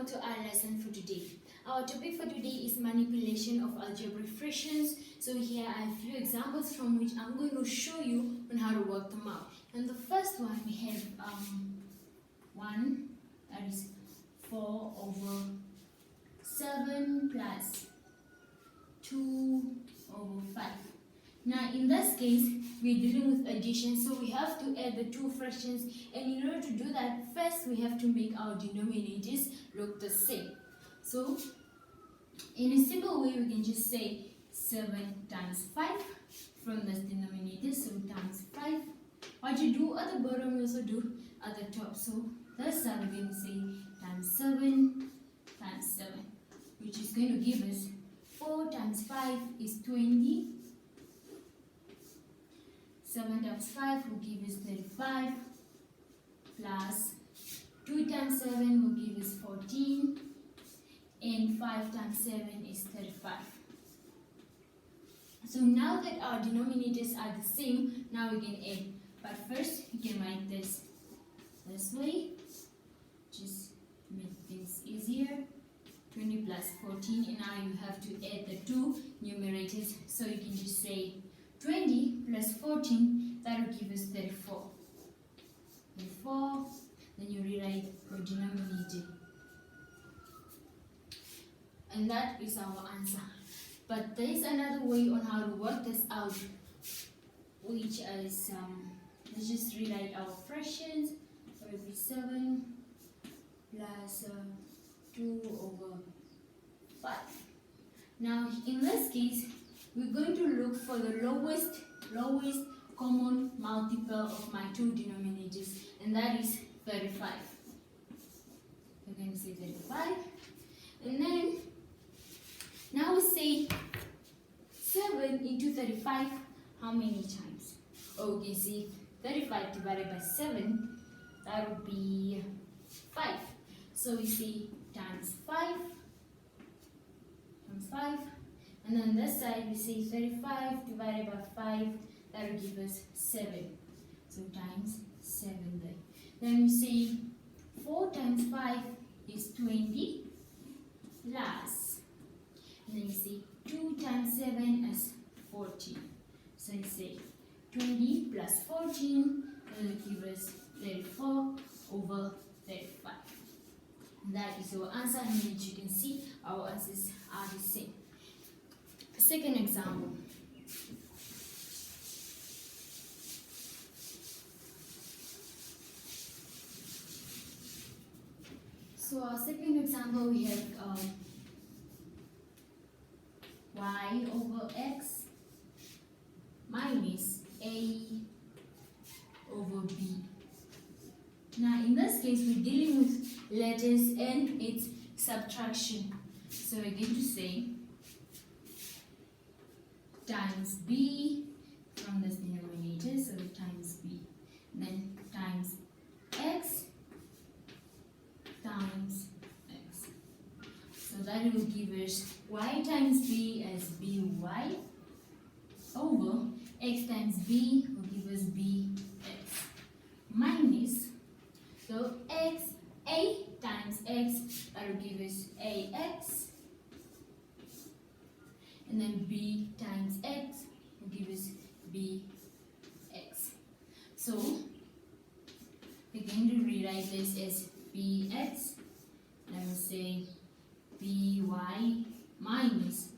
welcome to our lesson for today. Our topic for today is manipulation of algebraic fractions. So here are a few examples from which I'm going to show you on how to work them out. And the first one we have 1, that is 4 over 7 plus 2 over 5. Now in this case, we're dealing with addition, so we have to add the two fractions, and in order to do that, first we have to make our denominators look the same. So in a simple way, we can just say 7 times 5 from this denominator, so times 5. What you do at the bottom, you also do at the top. So this side we're going to say times 7 times 7, which is going to give us 4 times 5 is 20. 7 times 5 will give us 35, plus 2 times 7 will give us 14, and 5 times 7 is 35. So now that our denominators are the same, now we can add. But first, you can write this way, just to make things easier. 20 plus 14, and now you have to add the two numerators. So you can just say 20 plus 14, that will give us 34. 34, then you rewrite your denominator. And that is our answer. But there is another way on how to work this out, which is, let's just rewrite our fractions. So it will be 7 plus 2 over 5. Now in this case, we're going to look for the lowest common multiple of my two denominators, and that is 35. We're going to say 35, and then now we say 7 into 35, how many times? Oh, you can see 35 divided by 7, that would be 5. So we say times 5, and then this side we say 35 divided by 5, that will give us 7. So times 7 there. Then we say 4 times 5 is 20, plus, and then you say 2 times 7 is 14. So you say 20 plus 14, that will give us 34 over 35. And that is our answer, and as you can see, our answers are the same. Second example. So our second example, we have y over x minus a over b. Now in this case, we're dealing with letters and its subtraction. So we're going to say times b from this denominator, so times b, then times x times x. So that will give us y times b as by over x times b will give us bx minus, so a times x, that will give us ax, and then b times x will give us bx. So we're going to rewrite this as bx, and we'll say by minus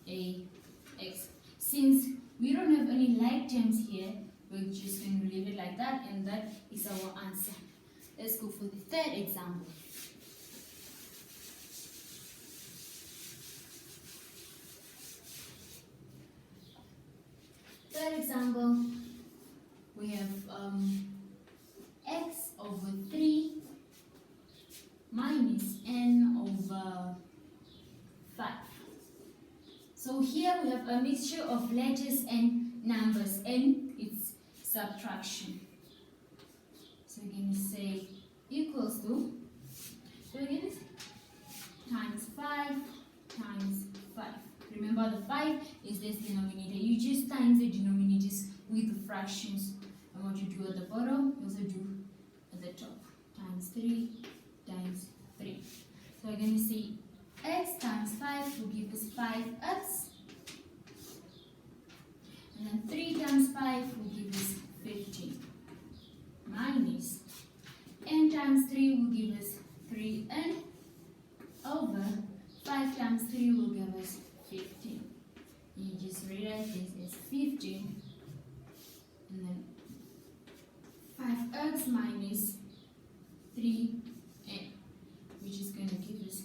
ax. Since we don't have any like terms here, we're just going to leave it like that, and that is our answer. Let's go for the third example. Third example, we have x over 3 minus n over 5. So here we have a mixture of letters and numbers, and its subtraction. So we're going to say equals to, so we're going to say times 5 times 5. Remember, the 5 is this denominator. You just times the denominators with the fractions. And what you do at the bottom, you also do at the top. Times 3 times 3. So we're going to say x times 5 will give us 5x. And then 3 times 5 will give us 15. Minus n times 3 will give us 3n over 5 times 3 will give us 15. You just rewrite this as 15 and then 5x minus 3n, which is going to give us,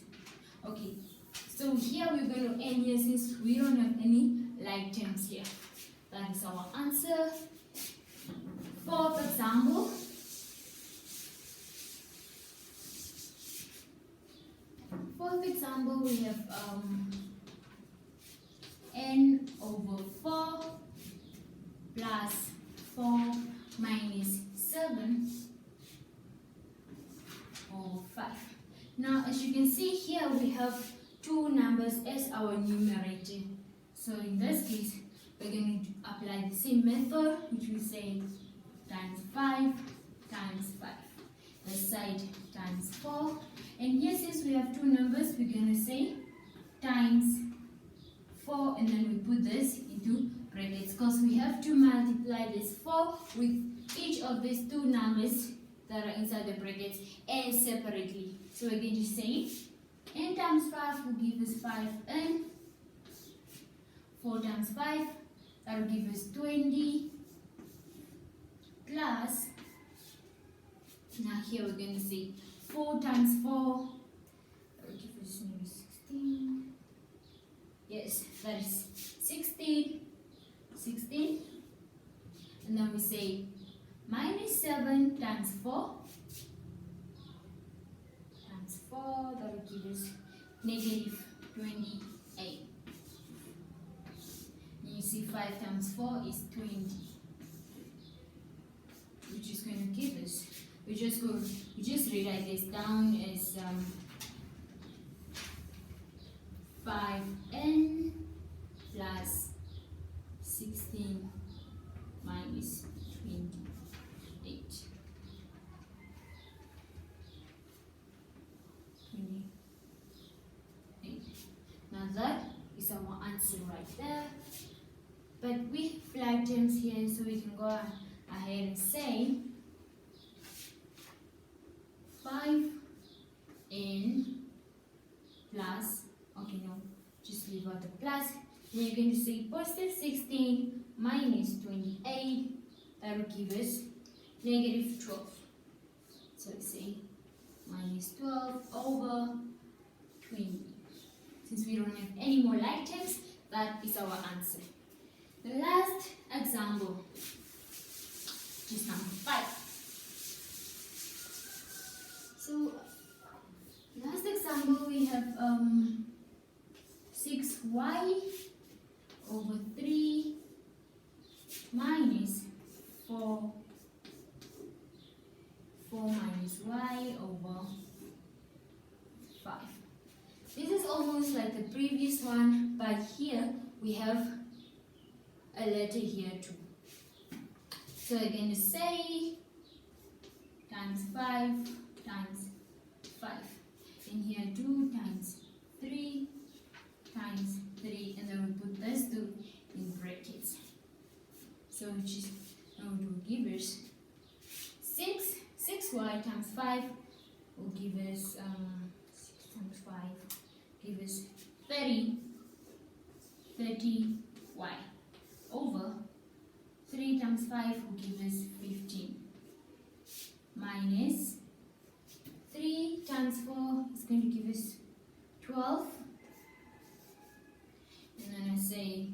okay, so here we're going to end here since we don't have any like terms here. That is our answer. Fourth example. Fourth example, we have n over 4 plus 4 minus 7 over 5. Now, as you can see here, we have two numbers as our numerator. So in this case, we're going to apply the same method, which we say times 5 times 5. This side times 4. And here, since we have two numbers, we're going to say times 4, and then we put this into brackets because we have to multiply this 4 with each of these two numbers that are inside the brackets and separately. So we're going to say n times 5 will give us 5n. 4 times 5, that will give us 20 plus, now here we're going to say 4 times 4, that will give us maybe 16. Yes, that is 16. 16. And then we say minus 7 times 4. Times 4, that will give us negative 28. And you see 5 times 4 is 20. Which is going to give us, we just rewrite this down as 5n plus 16 minus 28. 28. Now that is our answer right there. But we flag terms here, so we can go ahead and say 5n plus, okay, no, just leave out the plus. Then you're going to say positive 16 minus 28, that will give us negative 12. So we say minus 12 over 20. Since we don't have any more like terms, that is our answer. The last example, is number 5. So, last example we have 6y over 3 minus 4 minus y over 5. This is almost like the previous one, but here we have a letter here too. So we're going to say times 5 times 5. And here 2 times 3 times 3, and then we put this 2 in brackets. So which is going to give us 6y times 5 will give us 6 times 5 give us 30y over 3 times 5 will give us 15 minus 3 times 4 is going to give us 12, and then I say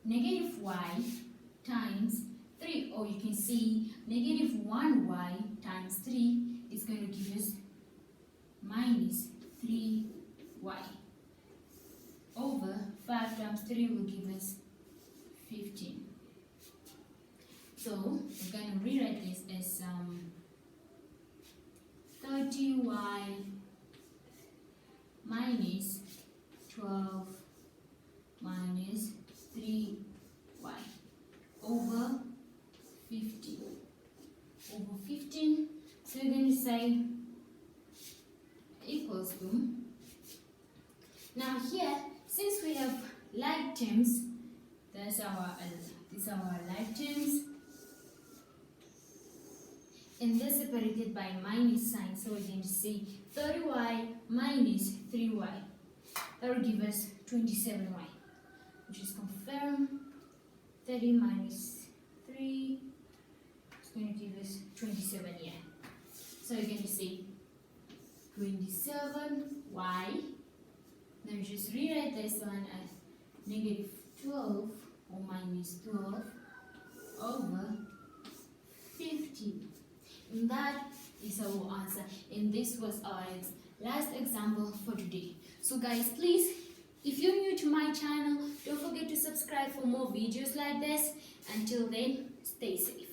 negative y times 3, or you can see negative 1y times 3 is going to give us minus 3y over 5 times 3 will give us 15. So we're going to rewrite this as 30y minus 12 minus 3y over 15. Over 15. So we're going to say equals to, now here, since we have like terms, these are our like terms, and they're separated by minus sign. So we're going to say 30y minus 3y. That will give us 27y, which is confirmed. 30 minus 3 is going to give us 27 here. So we're going to say 27y. Then we just rewrite this one as negative 12 or minus 12 over 50. And that is our answer. And this was our last example for today. So guys, please, if you're new to my channel, don't forget to subscribe for more videos like this. Until then, stay safe.